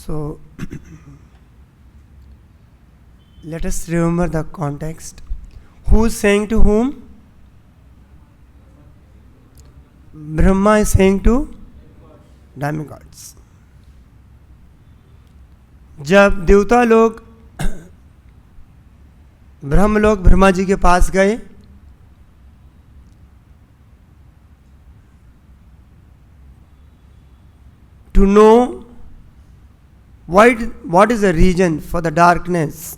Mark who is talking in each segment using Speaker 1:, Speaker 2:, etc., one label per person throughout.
Speaker 1: So let us remember the context. Who is saying to whom? Brahma is saying to demigods. जब देवता लोग ब्रह्म लोग ब्रह्मा जी के पास गए, to know what is the reason for the darkness,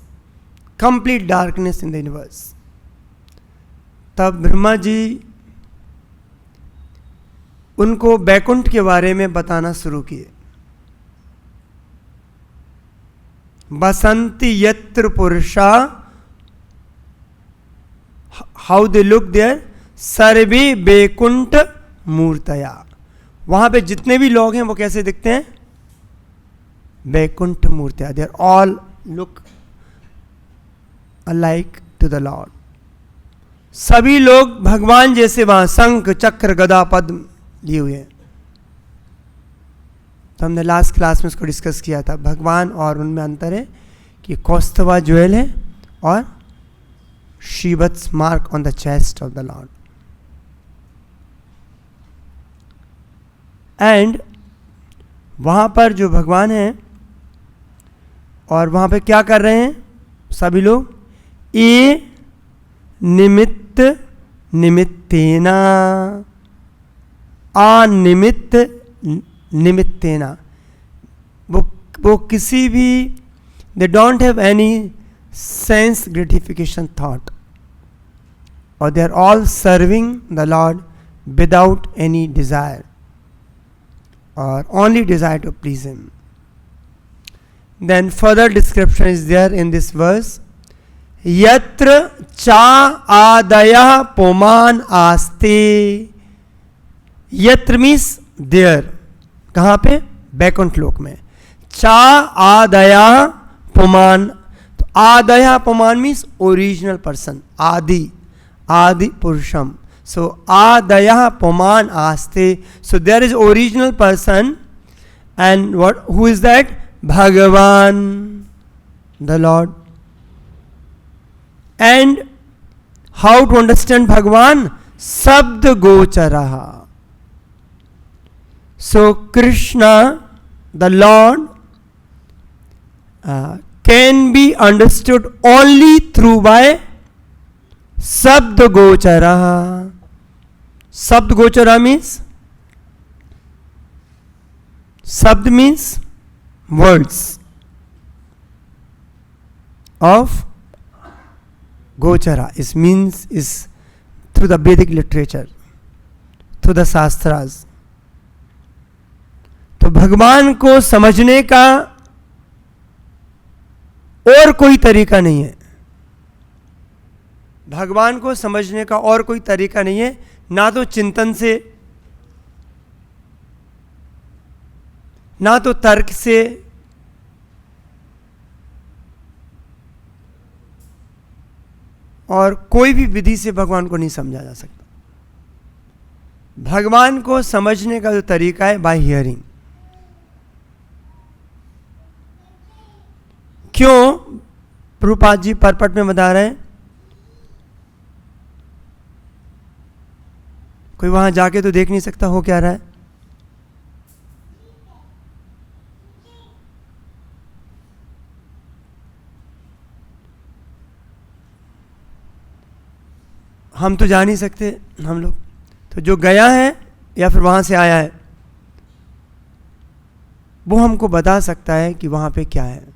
Speaker 1: complete darkness in the universe, तब ब्रह्मा जी उनको बैकुंठ के बारे में बताना शुरू किए. बसंती यत्र पुरुषा, हाउ दे लुक देयर, सर्वे बैकुंठ मूर्तया. वहां पे जितने भी लोग हैं वो कैसे दिखते हैं? बैकुंठ मूर्तिया. They are all look alike to the lord. सभी लोग भगवान जैसे वहां शंख चक्र गदा पद्म लिए हुए हैं. तो हमने लास्ट क्लास में इसको डिस्कस किया था. भगवान और उनमें अंतर है कि कौस्तवा ज्वेल है और Shrivatsa mark on the chest of the lord. And वहां पर जो भगवान है और वहां पे क्या कर रहे हैं सभी लोग? ए निमित्त निमित्तेना, अनिमित्त निमित्तेना. वो किसी भी, they don't have any sense gratification thought, और they are all serving the lord without any desire, or only desire to please him. Then further description is there in this verse. Yatra cha adaya puman aste. Yatra means there. कहाँ पे? बैकुंठ लोक में. चा आदया पुमान. तो Adya पुमान means original person. आदि पुरुषम. So adaya puman aste. So there is original person, and who is that? Bhagavan, the Lord. And how to understand Bhagavan? Sabd gocharaha. So Krishna, the Lord, can be understood only through by Sabd gochara. Sabd gochara means, Sabd means words of gochara. It means is through the Vedic literature, through the Shastras. तो भगवान को समझने का और कोई तरीका नहीं है. भगवान को समझने का और कोई तरीका नहीं है, ना तो चिंतन से, ना तो तर्क से, और कोई भी विधि से भगवान को नहीं समझा जा सकता. भगवान को समझने का जो तरीका है बाय हियरिंग. क्यों? प्रभुपाद जी परपट में बता रहे हैं. कोई वहां जाके तो देख नहीं सकता हो क्या रहा है. हम तो जा नहीं सकते हम लोग. तो जो गया है या फिर वहां से आया है वो हमको बता सकता है कि वहां पे क्या है.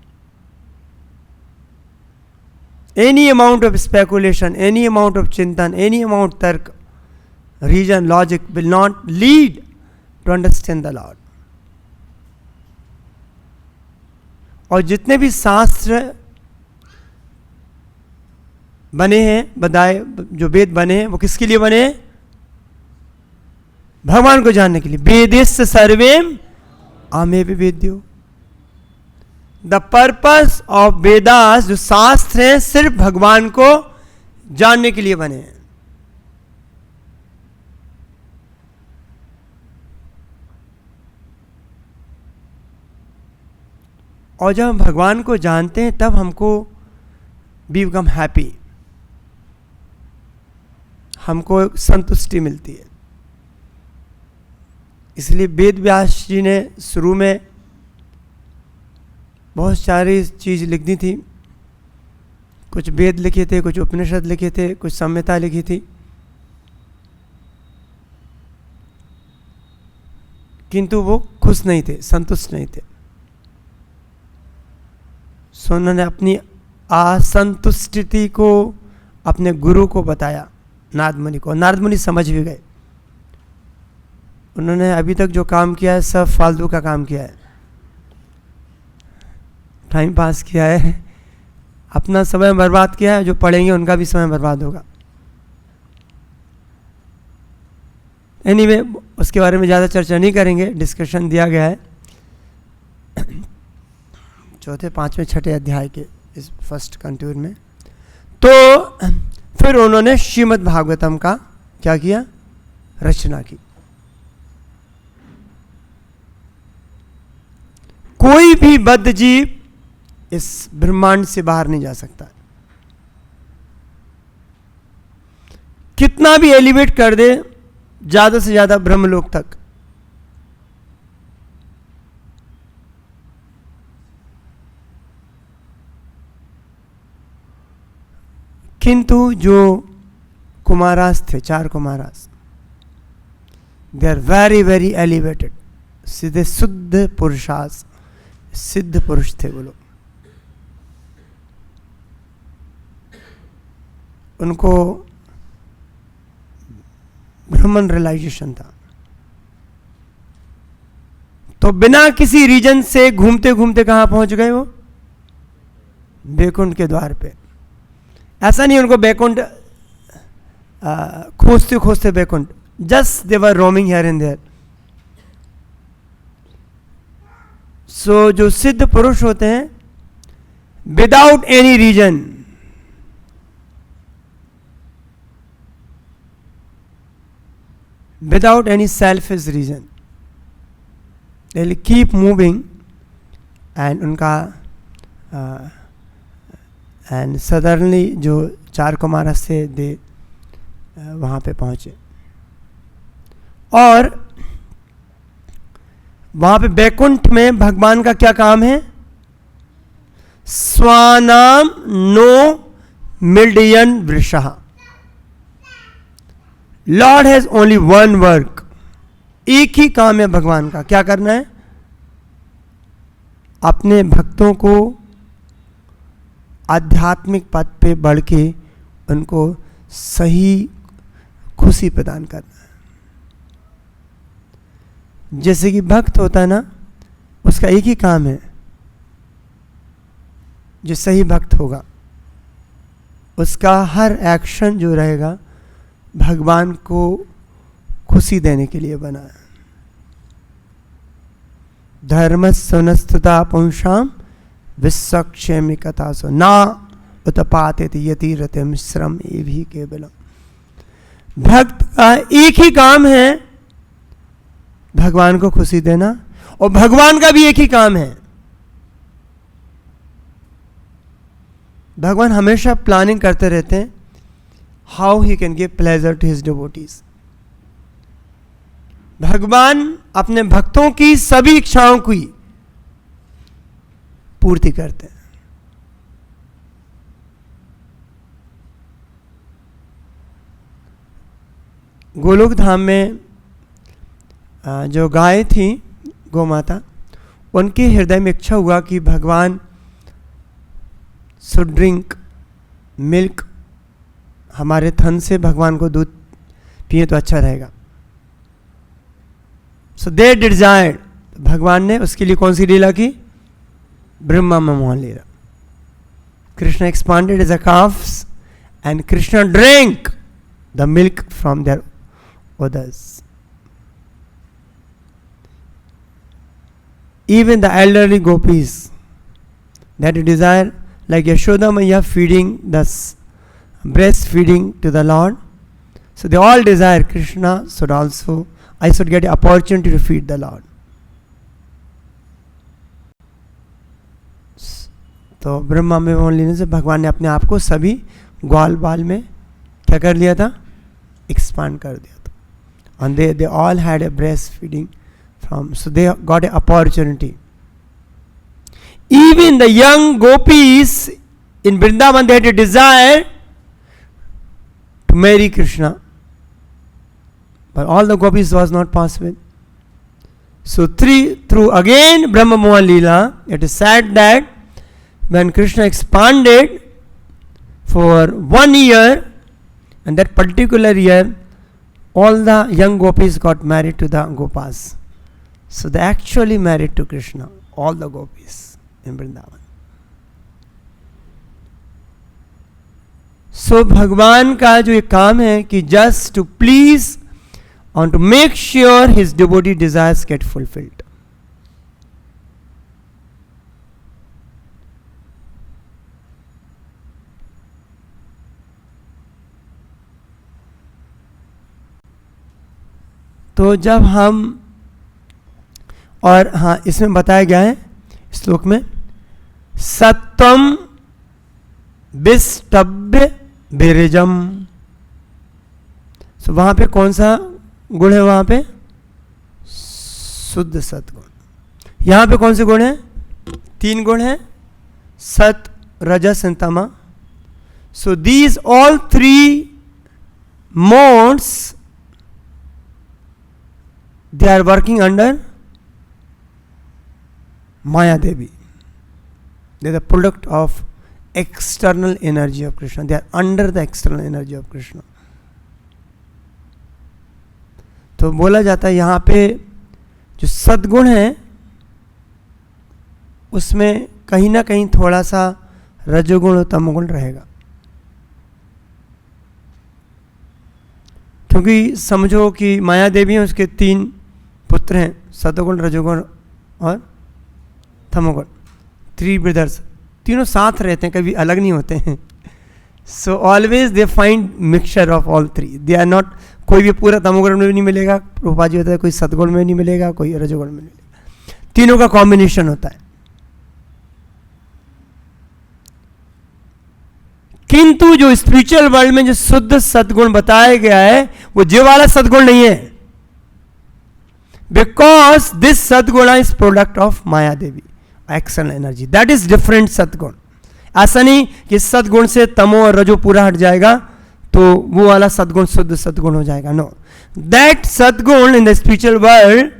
Speaker 1: Any amount of speculation, any amount of चिंतन, एनी अमाउंट तर्क, reason, logic will not lead to understand the Lord. और जितने भी शास्त्र बने हैं, बताए जो वेद बने हैं, वो किसके लिए बने हैं? भगवान को जानने के लिए. वेदेश सर्वेम आमे भी वेद्यो. द पर्पस ऑफ वेदास, जो शास्त्र हैं, सिर्फ भगवान को जानने के लिए बने हैं. और जब हम भगवान को जानते हैं तब हमको बी बिकम हैप्पी, हमको संतुष्टि मिलती है। इसलिए वेद व्यास जी ने शुरू में बहुत सारी चीज़ लिख दी थी, कुछ वेद लिखे थे, कुछ उपनिषद लिखे थे, कुछ संहिता लिखी थी, किंतु वो खुश नहीं थे, संतुष्ट नहीं थे। सो उन्होंने अपनी असंतुष्टि को अपने गुरु को बताया, नारद मुनि को। नारद मुनि समझ भी गए। उन्होंने अभी तक जो काम किया है सब फालतू का काम किया है, टाइम पास किया है, अपना समय बर्बाद किया है, जो पढ़ेंगे उनका भी समय बर्बाद होगा। एनीवे, उसके बारे में ज़्यादा चर्चा नहीं करेंगे, डिस्कशन दिया गया है चौथे, पाँचवें, छठे अध्याय के इस फर्स्ट कंट्यूर में। तो फिर उन्होंने श्रीमद् भागवतम का क्या किया, रचना की। कोई भी बद्ध जीव इस ब्रह्मांड से बाहर नहीं जा सकता, कितना भी एलिवेट कर दे ज्यादा से ज्यादा ब्रह्मलोक तक, किंतु जो कुमारास थे, 4 Kumaras, they are very very elevated, सीधे शुद्ध पुरुषास, सिद्ध पुरुष थे वो लोग। उनको ब्रह्मन रियलाइजेशन था। तो बिना किसी रीजन से घूमते घूमते कहां पहुंच गए वो, बैकुंठ के द्वार पे। ऐसा नहीं उनको बैकुंठ खोजते खोजते Vaikuntha, just they were roaming here and there. So जो सिद्ध पुरुष होते हैं, without any reason, without any selfish reason, they will keep moving, and उनका and suddenly जो 4 कुमारस से दे वहाँ पे पहुँचे। और वहाँ पे बैकुंठ में भगवान का क्या काम है, स्वानाम नो मिल्डियन वृषः, lord has only one work, एक ही काम है भगवान का। क्या करना है, अपने भक्तों को आध्यात्मिक पथ पे बढ़ के उनको सही खुशी प्रदान करना है। जैसे कि भक्त होता है ना, उसका एक ही काम है, जो सही भक्त होगा उसका हर एक्शन जो रहेगा भगवान को खुशी देने के लिए बना है। धर्म सुनस्तुता पुंसाम विश्वक्षेमिकता सो ना उत्पाते यतिरते मिश्रम ये भी केवलम। भक्त का एक ही काम है भगवान को खुशी देना, और भगवान का भी एक ही काम है। भगवान हमेशा प्लानिंग करते रहते हैं how he can give pleasure to his devotees. भगवान अपने भक्तों की सभी इच्छाओं की पूर्ति करते हैं। गोलोक धाम में जो गाय थी, गौ माता, उनके हृदय में इच्छा हुआ कि भगवान शुड ड्रिंक मिल्क, हमारे थन से भगवान को दूध पिए तो अच्छा रहेगा। सो दे डिजायर्ड, भगवान ने उसके लिए कौन सी लीला की, ब्रह्मा मोहन लीला। Krishna expanded as a calves and Krishna drink the milk from their udders. Even the elderly gopis that desire, like Yashoda Maya feeding the breastfeeding to the Lord, so they all desire Krishna should also, I should get the opportunity to feed the Lord. तो ब्रह्मा में मोहन लेने से भगवान ने अपने आप को सभी ग्वाल बाल में क्या कर लिया था, एक्सपांड कर दिया था. And they all had a breast feeding from, so they got a opportunity. Even the young gopis in Vrindavan, they had a desire to marry Krishna, but all the gopis was not possible. So through again Brahma Mohan Leela, it is said that when Krishna expanded for 1 year, and that particular year, all the young gopis got married to the Gopas. So they actually married to Krishna, all the gopis in Vrindavan. So भगवान का जो ये काम है कि just to please and to make sure his devotee desires get fulfilled. तो जब हम, और हाँ इसमें बताया गया है श्लोक में, सत्वम विष्टभ्य विरजम. सो वहां पे कौन सा गुण है, वहां पे शुद्ध सत्गुण. यहां पे कौन से गुण है, 3 गुण है, सत रजस एंड तमा. So these all 3 modes, they are working under Maya Devi. They are the product of external energy of Krishna. They are under the external energy of Krishna. तो बोला जाता है यहाँ पे जो सद्गुण है उसमें कहीं ना कहीं थोड़ा सा रजोगुण और तमोगुण रहेगा. क्योंकि समझो कि माया देवी हैं, उसके 3 पुत्र हैं, सतोगुण रजोगुण और तमोगुण, 3 ब्रदर्स. तीनों साथ रहते हैं, कभी अलग नहीं होते हैं. So always they find mixture of all 3. They are not, कोई भी पूरा तमोगुण में भी नहीं मिलेगा, प्रभुपाद जी होता है, कोई सतगुण में नहीं मिलेगा, कोई रजोगुण में नहीं मिलेगा. तीनों का कॉम्बिनेशन होता है. किंतु जो स्पिरिचुअल वर्ल्ड में जो शुद्ध सद्गुण बताया गया है वो जो वाला सद्गुण नहीं है, बिकॉज दिस सद्गुण is product of Maya Devi, external energy. That is different सद्गुण. ऐसा नहीं कि सद्गुण से तमो और रजो पूरा हट जाएगा तो वो वाला सद्गुण शुद्ध सद्गुण हो जाएगा. नो, दैट सद्गुण in the spiritual world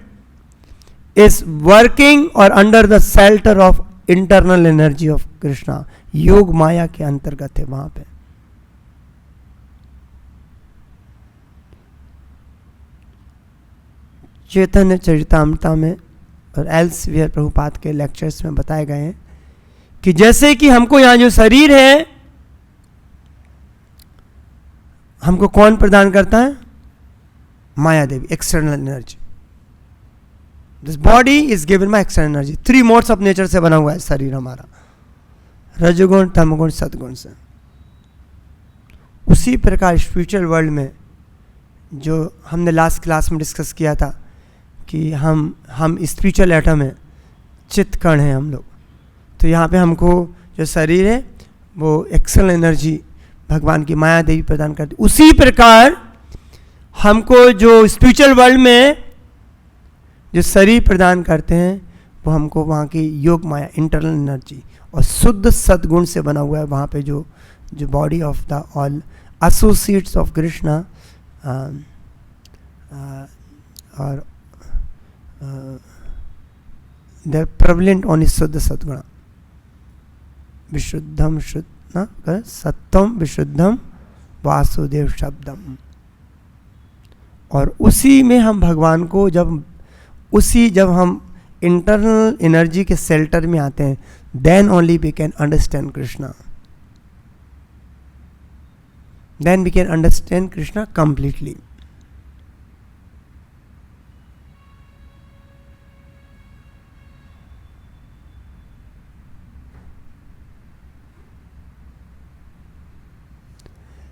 Speaker 1: is working और under the shelter of internal energy of Krishna. Yoga Maya के अंतर्गत है वहां पे. चैतन्य चरितामृता में और एल्सवेयर प्रभुपाद के लेक्चर्स में बताए गए हैं कि जैसे कि हमको यहां जो शरीर है हमको कौन प्रदान करता है, Maya Devi, external energy. This body is given by external energy. 3 modes of nature से बना हुआ है शरीर हमारा, रजोगुण तमोगुण सद्गुण से. उसी प्रकार स्पिरिचुअल वर्ल्ड में जो हमने लास्ट क्लास में डिस्कस किया था कि हम स्पिरिचुअल एटम है, चित्त कण है हम लोग. तो यहाँ पे हमको जो शरीर है वो एक्सटर्नल एनर्जी भगवान की माया देवी प्रदान करती. उसी प्रकार हमको जो स्पिरिचुअल वर्ल्ड में जो शरीर प्रदान करते हैं वो हमको वहाँ की योग माया इंटरनल एनर्जी और शुद्ध सद्गुण से बना हुआ है. वहाँ पे जो body of the all associates of Krishna और दे आर प्रेवलेंट ऑन इस शुद्ध सद्गुण. विशुद्धम शुद्ध सत्यम विशुद्धम वासुदेव शब्दम. और उसी में हम भगवान को जब हम इंटरनल एनर्जी के शेल्टर में आते हैं, then only we can understand Krishna. Then we can understand Krishna completely.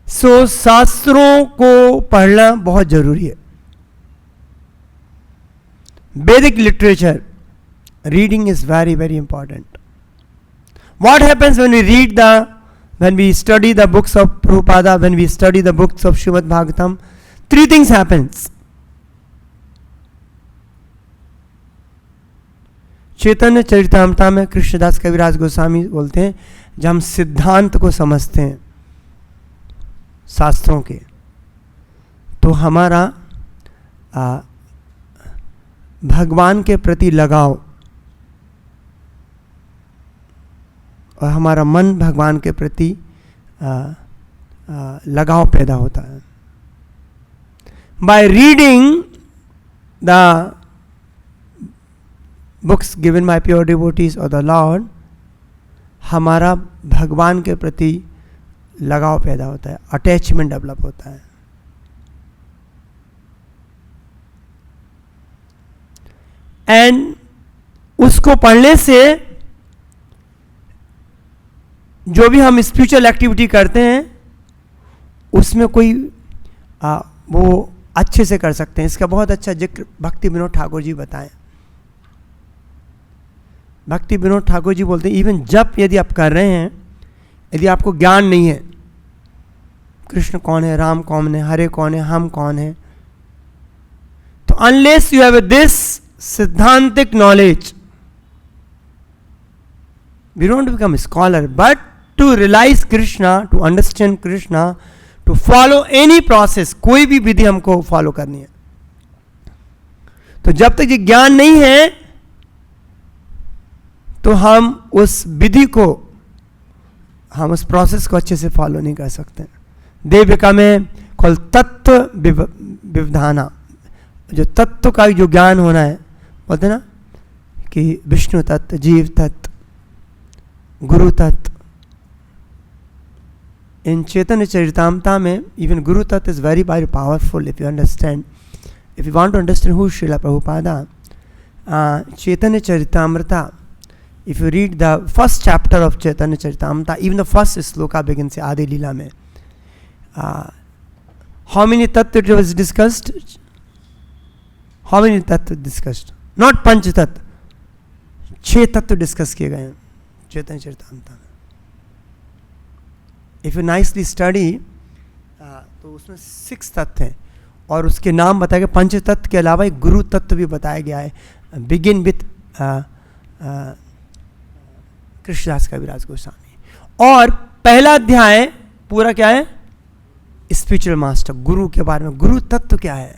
Speaker 1: So शास्त्रों को पढ़ना बहुत जरूरी है. Vedic literature reading is very very important. What happens when we study the books of Prabhupada, when we study the books of Srimad Bhagavatam? Three things happens. चैतन्य चरितामृता में कृष्णदास कविराज गोस्वामी बोलते हैं, जब हम सिद्धांत को समझते हैं शास्त्रों के, तो हमारा भगवान के प्रति लगाव और हमारा मन भगवान के प्रति लगाव पैदा होता है. By reading the books given by pure devotees और द लॉर्ड, हमारा भगवान के प्रति लगाव पैदा होता है, अटैचमेंट डेवलप होता है. एंड उसको पढ़ने से जो भी हम स्पिरिचुअल एक्टिविटी करते हैं उसमें कोई वो अच्छे से कर सकते हैं. इसका बहुत अच्छा जिक्र भक्ति विनोद ठाकुर जी बताएं. भक्ति विनोद ठाकुर जी बोलते हैं, इवन जब यदि आप कर रहे हैं, यदि आपको ज्ञान नहीं है कृष्ण कौन है, राम कौन है, हरे कौन है, हम कौन है, तो अनलेस यू हैव दिस सिद्धांतिक knowledge, we don't become scholar, but to realise Krishna, to understand Krishna, to follow any process, कोई भी विधि हमको फॉलो करनी है, तो जब तक ये ज्ञान नहीं है तो हम उस विधि को, हम उस प्रोसेस को अच्छे से फॉलो नहीं कर सकते. दे बिकम कॉल तत्व विवधाना, जो तत्व का जो ज्ञान होना है, बोलते ना कि विष्णु तत्व, जीव तत्व, गुरु तत्व. इन चैतन्य चरितामृता में इवन गुरु तत्व is very very powerful. If you understand, if you want to understand who Srila Prabhupada, Chaitanya Charitamrita, if you read the first chapter of Chaitanya Charitamrita, even the first sloka begins Adi Leela mein. How many tattva it was discussed? How many tattva discussed? Not panch tattva. 6 tattva discuss किए गए हैं Chaitanya Charitamrita में. If you nicely study, तो उसमें 6 तत्व हैं और उसके नाम बताए गए. पंच तत्व के अलावा एक गुरु तत्व भी बताया गया है. बिगिन विथ कृष्णदास कविराज गोस्वामी. और पहला अध्याय पूरा क्या है? स्पिरिचुअल मास्टर, गुरु के बारे में. गुरु तत्व क्या है?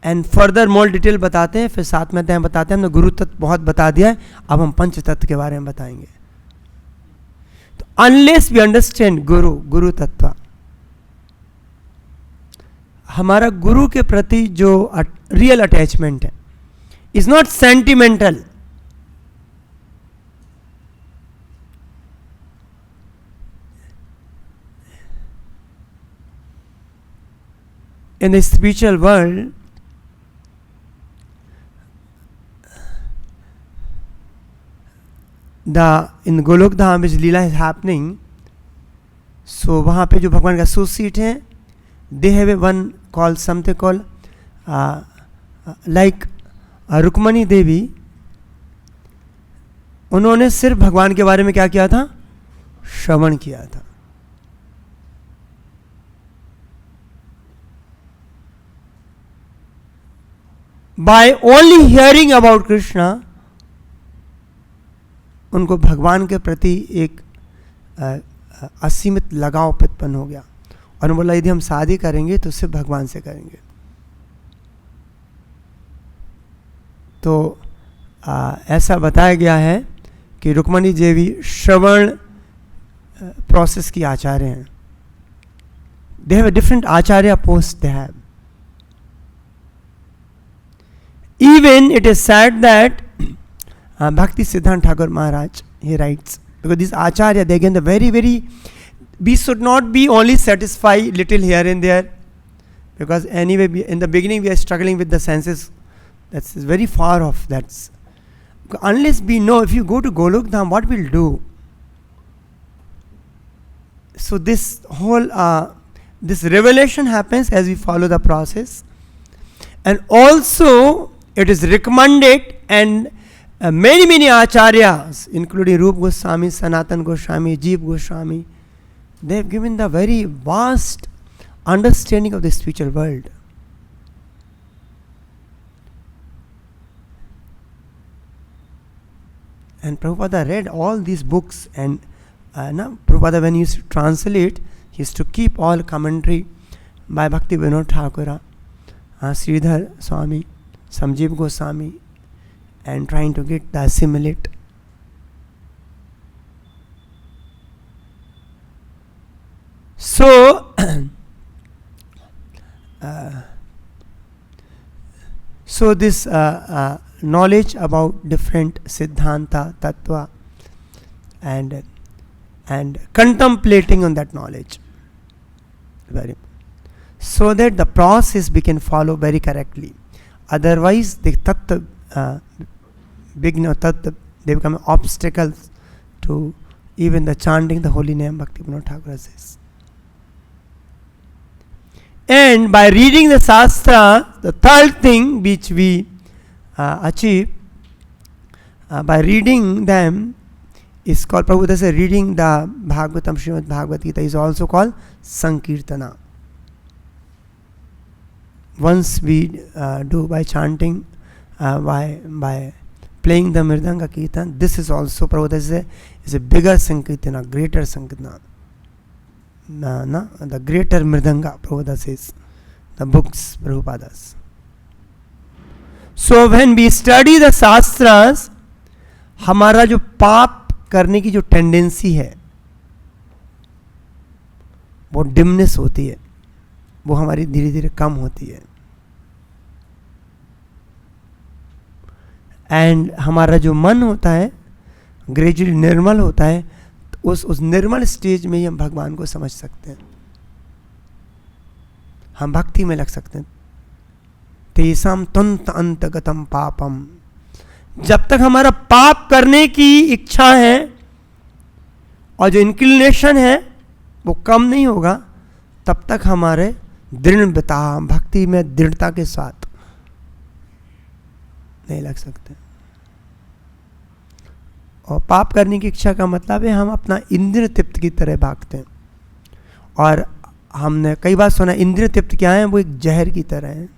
Speaker 1: एंड फर्दर मोर डिटेल बताते हैं, फिर साथ में अध्याय बताते हैं. हमने गुरु तत्व बहुत बता दिया है, अब हम पंच तत्व के बारे में बताएंगे. तो अनलेस वी अंडरस्टैंड गुरु तत्व, हमारा गुरु के प्रति जो रियल अटैचमेंट है is not sentimental. In the spiritual world, in Golok Dham which Leela is happening, so वहाँ पे जो भगवान का एसोसिएट हैं, they have a one called something called like Rukmini देवी, उन्होंने सिर्फ भगवान के बारे में क्या किया था? श्रवण किया था. By only hearing about Krishna, उनको भगवान के प्रति एक असीमित लगाव उत्पन्न हो गया. और उन्होंने बोला यदि हम शादी करेंगे तो सिर्फ भगवान से करेंगे. तो ऐसा बताया गया है कि रुक्मणी देवी श्रवण प्रोसेस की आचार्य हैं. They have a different Acharya post they have. Even it is said that भक्ति सिद्धांत ठाकुर महाराज, he writes, because these acharya, they again the very we should not be only satisfied little here and there, because anyway in the beginning we are struggling with the senses. That's very far off. That's unless we know, if you go to Golok Dham, what we'll do. So this whole this revelation happens as we follow the process, and also it is recommended, and many acharyas, including Rupa Goswami, Sanatan Goswami, Jeev Goswami, they have given the very vast understanding of the spiritual world. And Prabhupada read all these books, and Prabhupada, when he used to translate, he used to keep all commentary by Bhakti Vinod Thakura, Sridhar Swami, Samjeev Goswami, and trying to get the assimilate. So, so this knowledge about different Siddhanta, Tattva, and contemplating on that knowledge, very, so that the process we can follow very correctly. Otherwise, the Tattva, Vigna Tattva, they become obstacles to even the chanting the holy name, Bhakti Vinod Thakura says. And by reading the Shastra, the third thing which we achieve by reading them is called, Prabhupada says, reading the Bhagavatam, Srimad Bhagavad Gita is also called Sankirtana. Once we do by chanting, by playing the Mridanga Kirtan, this is also, Prabhupada says, is a bigger Sankirtana, greater Sankirtana. The greater Mridanga, Prabhupada says, the books Prabhupada's. So when we study the Shastras, हमारा जो पाप करने की जो tendency है वो dimness होती है, वो हमारी धीरे धीरे कम होती है, एंड हमारा जो मन होता है ग्रेजुअली निर्मल होता है, उस निर्मल स्टेज में ही हम भगवान को समझ सकते हैं, हम भक्ति में लग सकते हैं. तेसाम तंत अंतगतम पापम, जब तक हमारा पाप करने की इच्छा है और जो इंक्लिनेशन है वो कम नहीं होगा, तब तक हमारे दृढ़ता, भक्ति में दृढ़ता के साथ नहीं लग सकते. और पाप करने की इच्छा का मतलब है हम अपना इंद्रिय तृप्त की तरह भागते हैं. और हमने कई बार सुना इंद्रिय तृप्त क्या है, वो एक जहर की तरह है.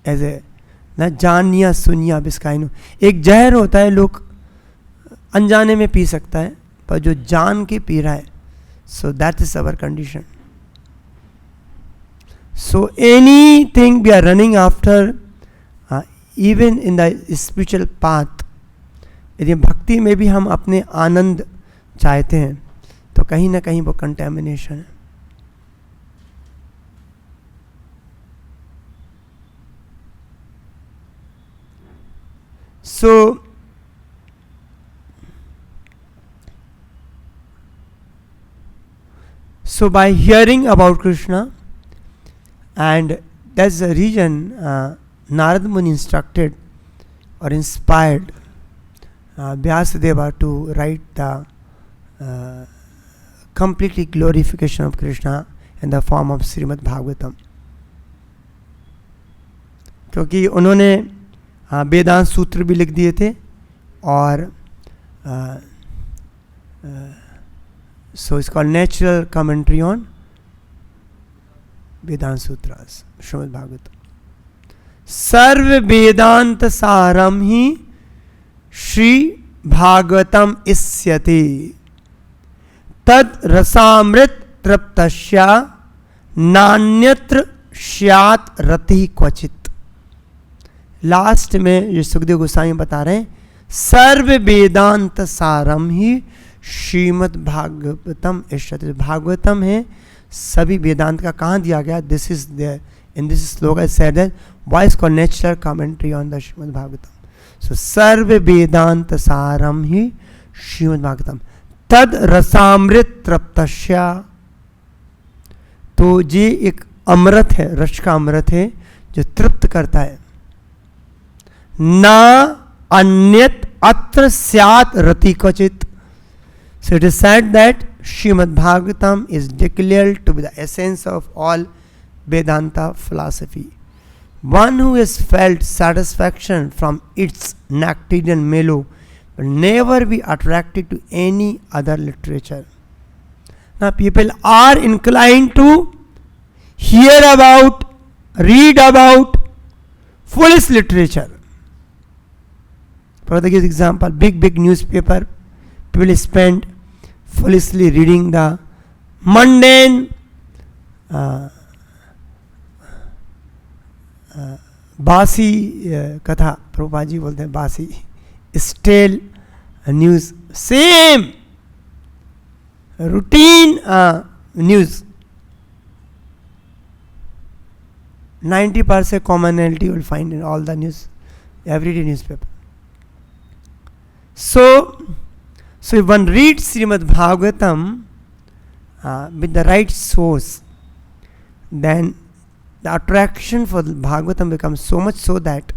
Speaker 1: ऐसे ना जानिया सुनिया बिस्काइनो, एक जहर होता है, लोग अनजाने में पी सकता है, पर जो जान के पी रहा है, so that is our condition. So anything we are running after, even in the spiritual path, यदि भक्ति में भी हम अपने आनंद चाहते हैं तो कहीं ना कहीं वो कंटेमिनेशन है. So by hearing about Krishna, and that's the reason Narad Muni instructed or inspired Vyasadeva to write the completely glorification of Krishna in the form of Srimad Bhagavatam. क्योंकि उन्होंने वेदांत सूत्र भी लिख दिए थे, और so it's called natural commentary on Vedant Sutras, Srimad Bhagavatam. सर्व वेदांत सारम ही श्री भागवतम इस्यते तद रसामृत तृप्तस्या नान्यत्र स्यात् रति क्वचित. लास्ट में जो सुखदेव गोस्वामी बता रहे हैं, सर्व वेदांत सारम ही श्रीमद् भागवतम इष्यते. भागवतम है, सभी वेदांत का कहाँ दिया गया, this is there in this श्लोक I said that why is called natural commentary on the Srimad Bhagavatam. So सर्व वेदांत सारम ही श्रीमद् भागवतम तद रसामृत तृप्तस्या. तो ये एक अमृत है, रस का अमृत है जो तृप्त करता है. ना अन्यत अत्र स्यात् रति क्वचित. So it is said that Srimad Bhagavatam is declared to be the essence of all Vedanta philosophy. One who has felt satisfaction from its nectarian mellow will never be attracted to any other literature. Now people are inclined to hear about, read about foolish literature. For the example, big newspaper, people spend foolishly reading the mundane बासी कथा, प्रभुपाद जी बोलते हैं बासी, stale news, same routine news, 90% commonality you will find in all the news, everyday newspaper. So if one reads Srimad Bhagavatam with the right source, then the attraction for the Bhagavatam becomes so much so that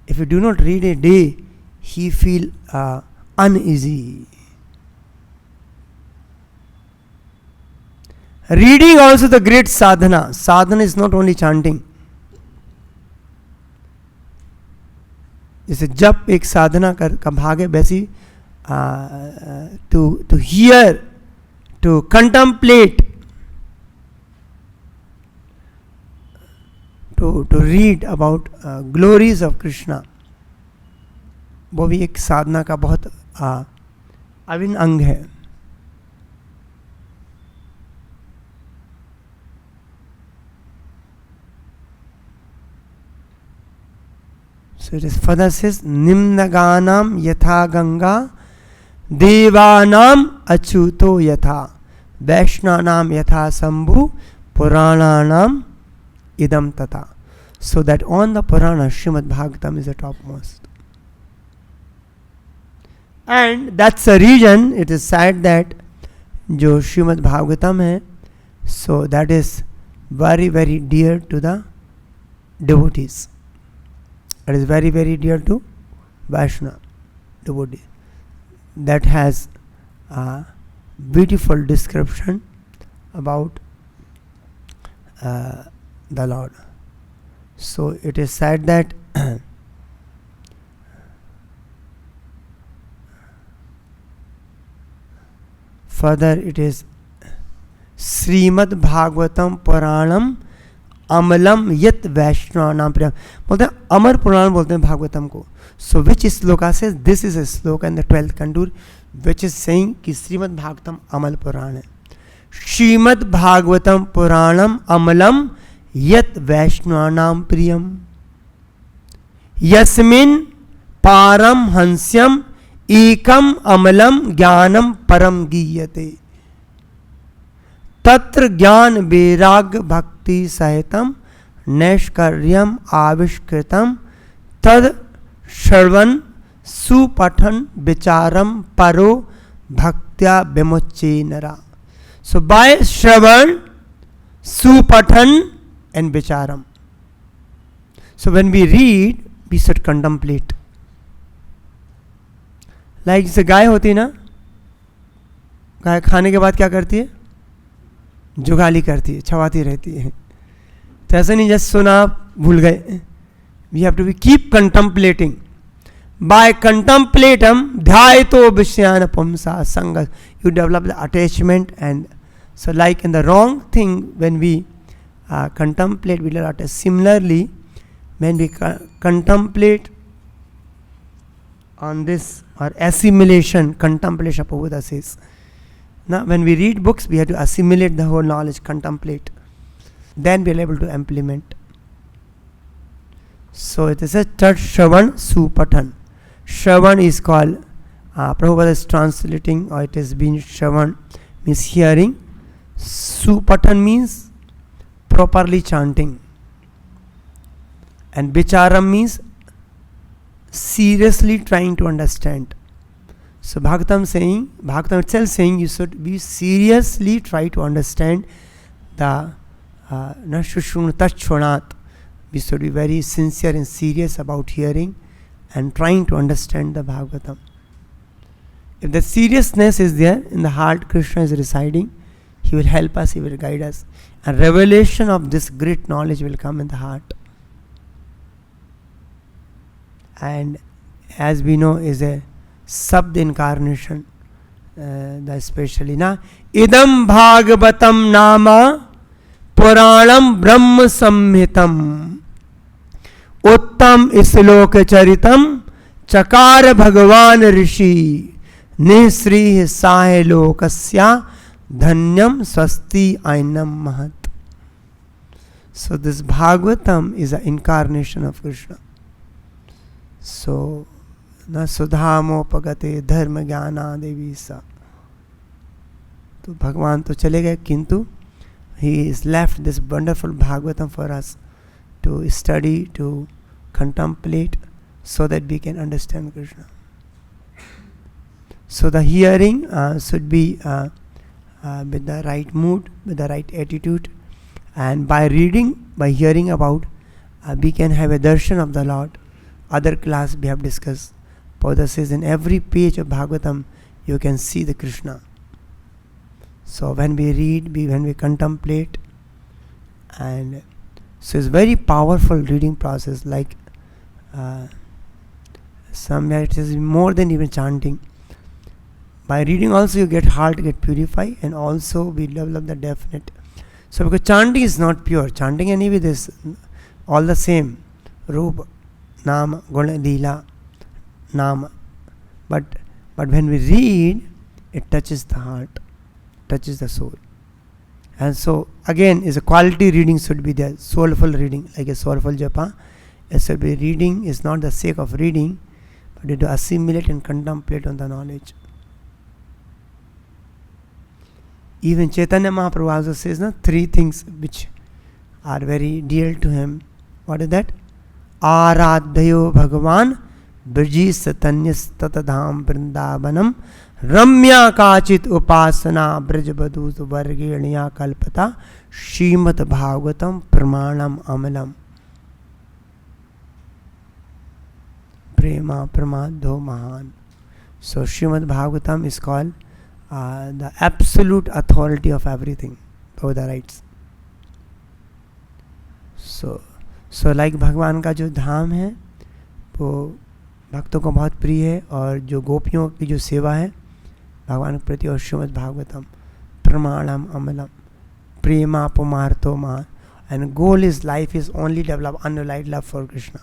Speaker 1: if you do not read a day, he feel uneasy. Reading also the great sadhana. Sadhana is not only chanting. जैसे जब एक साधना का भाग है, वैसी to hear, to contemplate, to read about glories of Krishna, वो भी एक साधना का बहुत अभिन्न अंग है. So it is further says, Nimnaganam yatha ganga devanam achyuto yatha vaishnanam yatha sambhu purananam idam tata. So that on the Purana, Srimad Bhagavatam is the topmost. And that's the reason it is said that जो Srimad Bhagavatam है, so that is very very dear to the devotees. It is very very dear to Vaishnava devotee. That has a beautiful description about the Lord. So it is said that further it is Srimad Bhagavatam Puranam अमलम यत वैष्णव नाम प्रियम, बोलते हैं अमर पुराण बोलते हैं भागवतम को. सो विच श्लोका से this is a श्लोक in the 12th contour which is saying कि श्रीमद् भागवतम अमल पुराण है. श्रीमद् भागवतम पुराणम अमलम यत वैष्णव नाम प्रियम यस्मिन पारम हंस्यम एकम अमलम ज्ञानम परम गीयते तत्र ज्ञान वैराग्य भक्ति सहितम नैष्कर्यम आविष्कृतम तद श्रवण सुपठन विचारम परो भक्त्या विमुच्चे नरा. सो बाय श्रवण सुपठन एंड विचारम. So when we read we should contemplate. Like जैसे गाय होती है ना, गाय खाने के बाद क्या करती है? जुगाली करती है, छवाती रहती है. तो ऐसा नहीं जस्ट सुना भूल गए. We have to be keep contemplating. By कंटेम्पलेटम ध्यायतो विषयान पुंसा संग, you develop the attachment. And so like in the wrong thing when we contemplate we learn. Similarly, when we contemplate on this or assimilation, contemplation Prabhupada says. Now when we read books, we have to assimilate the whole knowledge, contemplate. Then we are able to implement. So it is a Tat Shravan Supatan. Shravan is called, Prabhupada is translating, or it has been Shravan means hearing. Supatan means properly chanting. And Vicharam means seriously trying to understand. So Bhagavatam itself saying you should be seriously try to understand the Nashushunatachonat. We should be very sincere and serious about hearing and trying to understand the Bhagavatam. If the seriousness is there in the heart, Krishna is residing, he will help us, he will guide us. And revelation of this great knowledge will come in the heart. and as we know is a Sabd incarnation, especially na idam bhagavatam nama puranam brahma samhitam uttam islok charitam chakar bhagavan rishi nisri sahe lokasya dhanyam swasti ainam mahat. So this Bhagavatam is an incarnation of Krishna. So na sudhamo pagate dharma jnana devi sa. तो भगवान तो चले गए, किंतु he is left this wonderful Bhagavatam for us to study, to contemplate, so that we can understand Krishna. So the hearing should be with the right mood, with the right attitude, and by reading, by hearing about, we can have a darshan of the Lord. Other class we have discussed. Pada says in every page of Bhagavatam you can see the Krishna. So when we read, when we contemplate, and so it's very powerful reading process. Like somewhere it is more than even chanting. By reading also you get heart get purified, and also we develop the definite. So because chanting is not pure, chanting anyway this all the same, Rupa, Nama, Guna, Leela, Nama. But when we read, it touches the heart, touches the soul. And so again is a quality reading should be there, soulful reading, like a soulful japa. It should be reading is not the sake of reading, but to assimilate and contemplate on the knowledge. Even Chaitanya Mahaprabhu also says three things which are very dear to him. What is that? Aradhayo Bhagavan Brji Satanyas Tatadham Vrindavanam Ramya Kachit Upasana Brajabadus Vargeniya Kalpata Shrimat Bhagavatam Pramanam Amalam Prema Pramadho Mahan. So Shrimad Bhagavatam is called the absolute authority of everything, all the rights. So like भगवान का जो धाम है वो भक्तों को बहुत प्रिय है, और जो गोपियों की जो सेवा है भगवान के प्रति, और श्रीमद् भागवतम प्रमाणम अमलम प्रेमा पुमार्तो मा, and goal is life is only develop unallied love for Krishna.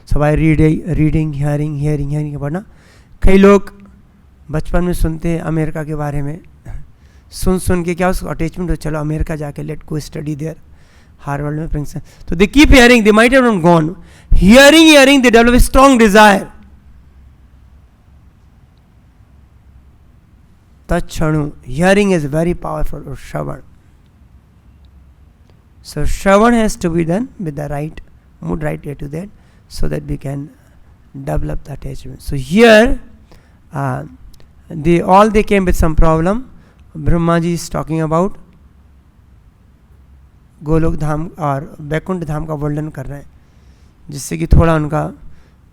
Speaker 1: So by reading, hearing पढ़ना. कई लोग बचपन में सुनते हैं अमेरिका के बारे में, सुन के क्या उसको अटैचमेंट हो, चलो अमेरिका जाके let go study there, Harvard में प्रिंसटन. तो they keep hearing, they might have not gone. Hearing, they develop a strong desire. Tachanu, hearing is very powerful, or Shravan. So Shravan has to be done with the right mood, right way to that, so that we can develop the attachment. So here, they came with some problem. Brahmaji is talking about Goloka Dham और वैकुंठ धाम का वर्णन कर रहे हैं, जिससे कि थोड़ा उनका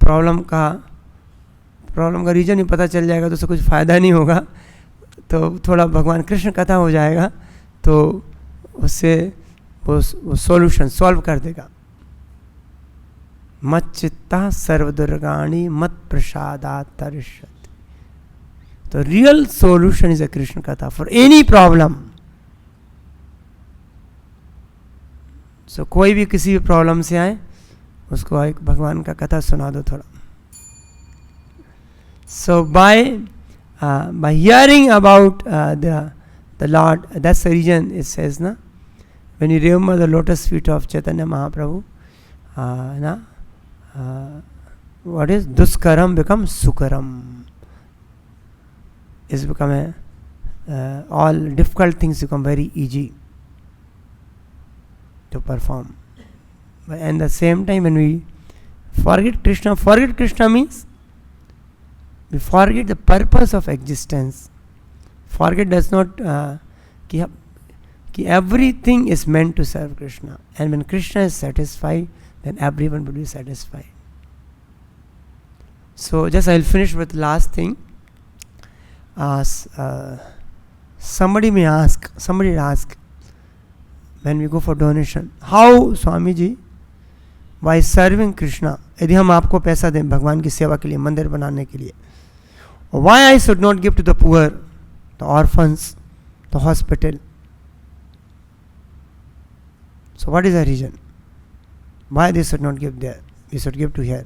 Speaker 1: प्रॉब्लम का रीजन ही पता चल जाएगा, तो उससे कुछ फ़ायदा नहीं होगा. तो थोड़ा भगवान कृष्ण कथा हो जाएगा, तो उससे वो सॉल्यूशन सॉल्व कर देगा. मत चित्ता सर्वदुर्गाणी मत प्रसादात् तरिष्यति. तो real solution is a Krishna कथा फॉर एनी प्रॉब्लम. सो कोई भी किसी भी प्रॉब्लम से आए, उसको एक भगवान का कथा सुना दो थोड़ा. सो by hearing about the Lord, that's the reason it says na, when you remember the lotus feet of Chaitanya Mahaprabhu, what is duskaram becomes sukaram. It's become all difficult things become very easy to perform. And at the same time, when we forget Krishna means we forget the purpose of existence. Forget does not ki everything is meant to serve Krishna, and when Krishna is satisfied, then everyone will be satisfied. So just I'll finish with last thing. Somebody ask when we go for donation, how Swamiji, by serving Krishna यदि हम आपको पैसा दें भगवान की सेवा के लिए, मंदिर बनाने के लिए, why I should not give to the poor, the orphans, the hospital? So what is the reason? Why they should not give there? We should give to here,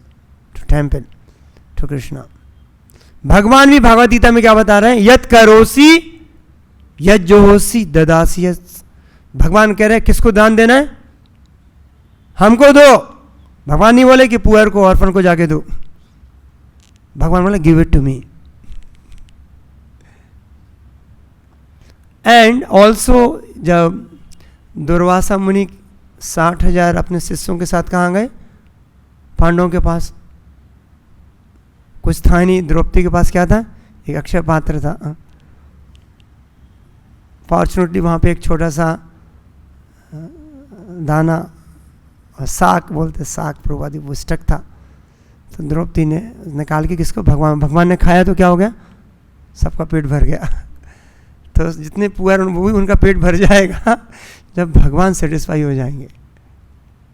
Speaker 1: to temple, to Krishna. भगवान भी भगवद गीता में क्या बता रहे हैं? यत करोसी यत जो होसी ददासी। भगवान कह रहे हैं किसको दान देना है? हमको दो। भगवान नहीं बोले कि पुअर को, ऑर्फन को जाके दो। भगवान बोले give it to me. And also जब दुर्वासा मुनि 60,000 अपने शिष्यों के साथ कहाँ गए? पांडवों के पास। कुछ था नहीं। द्रौपदी के पास क्या था? एक अक्षय पात्र था। फॉर्चुनेटली वहाँ पे एक छोटा सा दाना, साग बोलते, साग प्रभुवादी, वो स्टक था। तो द्रौपदी ने निकाल के किसको? भगवान ने खाया तो क्या हो गया? सबका पेट भर गया। तो जितने पुअर वो भी उनका पेट भर जाएगा जब भगवान सेटिस्फाई हो जाएंगे।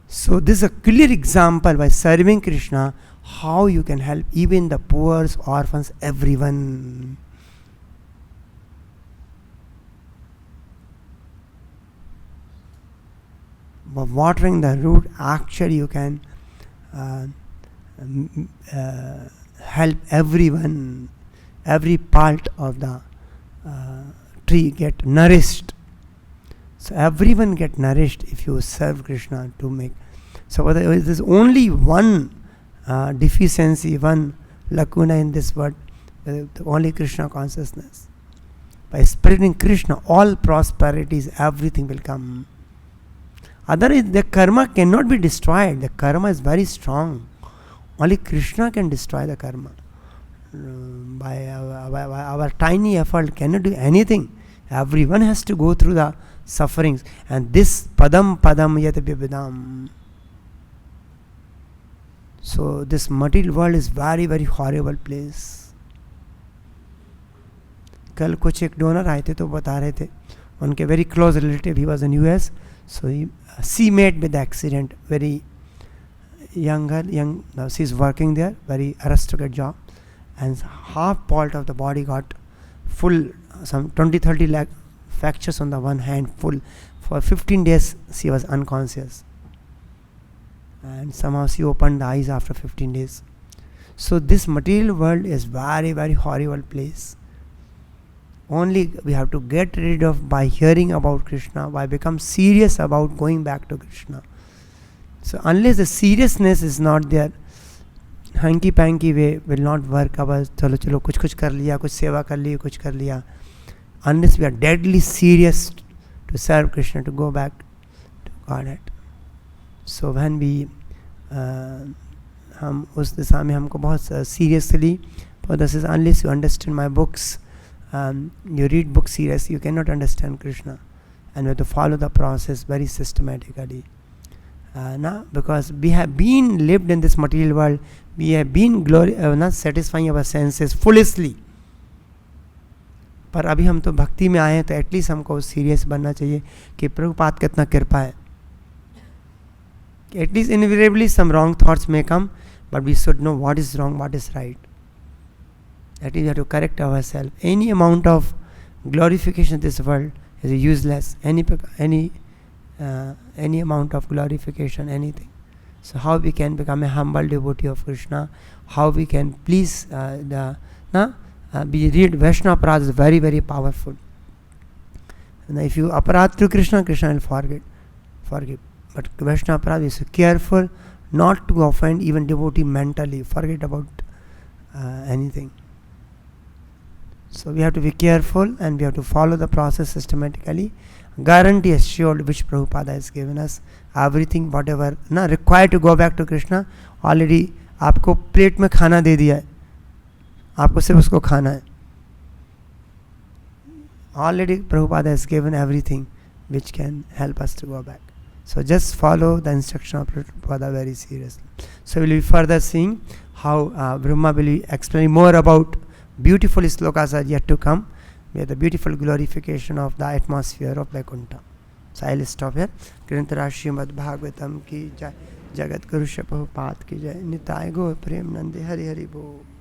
Speaker 1: So this a clear example by serving Krishna how you can help even the poor, orphans, everyone. By watering the root, actually you can help everyone, every part of the tree get nourished. So everyone get nourished if you serve Krishna to make. So there is only one deficiency, one lacuna in this world, only Krishna consciousness. By spreading Krishna, all prosperities, everything will come. Otherwise, the karma cannot be destroyed. The karma is very strong. Only Krishna can destroy the karma. By our tiny effort cannot do anything. Everyone has to go through the sufferings. And this padam yat vividam. So this material world is very very horrible place. कल कुछ एक donor आए थे तो बता रहे थे उनके very close relative, he was in US, so she met with the accident, very young girl, now she's working there, very aristocratic job, and half part of the body got full, some 20-30 lakh fractures on the one hand, full. For 15 days she was unconscious. And somehow she opened the eyes after 15 days. So this material world is very very horrible place. Only we have to get rid of by hearing about Krishna, by become serious about going back to Krishna. So unless the seriousness is not there, hanky panky way will not work. अब चलो चलो कुछ कर लिया, कुछ सेवा कर ली, कुछ कर लिया. Unless we are deadly serious to serve Krishna, to go back to Godhead. So when we हम उस दिशा में हमको बहुत seriously, for this is unless you understand my books, you read books seriously, you cannot understand Krishna, and you have to follow the process very systematically. Because we have been lived in this material world, we have been not satisfying our senses foolishly. पर अभी हम तो भक्ति में आए हैं, तो at least हमको सीरियस बनना चाहिए कि प्रभुपाद कितना कृपा है. At least invariably some wrong thoughts may come, but we should know what is wrong, what is right. That is, we have to correct ourselves. Any amount of glorification in this world is useless. Any amount of glorification, anything. So how we can become a humble devotee of Krishna? How we can please we read Vaishnava Aparadha is very very powerful. And if you aparadha to Krishna, Krishna will forgive. But Vaishnava Aparadha is careful not to offend even devotee mentally. Forget about anything. So we have to be careful and we have to follow the process systematically. Guarantee assured which Prabhupada has given us. Everything whatever required to go back to Krishna, already आपको plate में खाना दे दिया है, आपको सिर्फ उसको खाना है. Already Prabhupada has given everything which can help us to go back. So just follow the instruction of Prabhupada very seriously. So we will be further seeing how Brahma will be explaining more about beautiful slokas are yet to come, with the beautiful glorification of the atmosphere of Vaikuntha. So I will stop here. Grantara Srimad Bhagavatam ki jai. Jagat Guru Prabhupada की जय। निताय गौर प्रेम नंदे। हरि हरि बोल।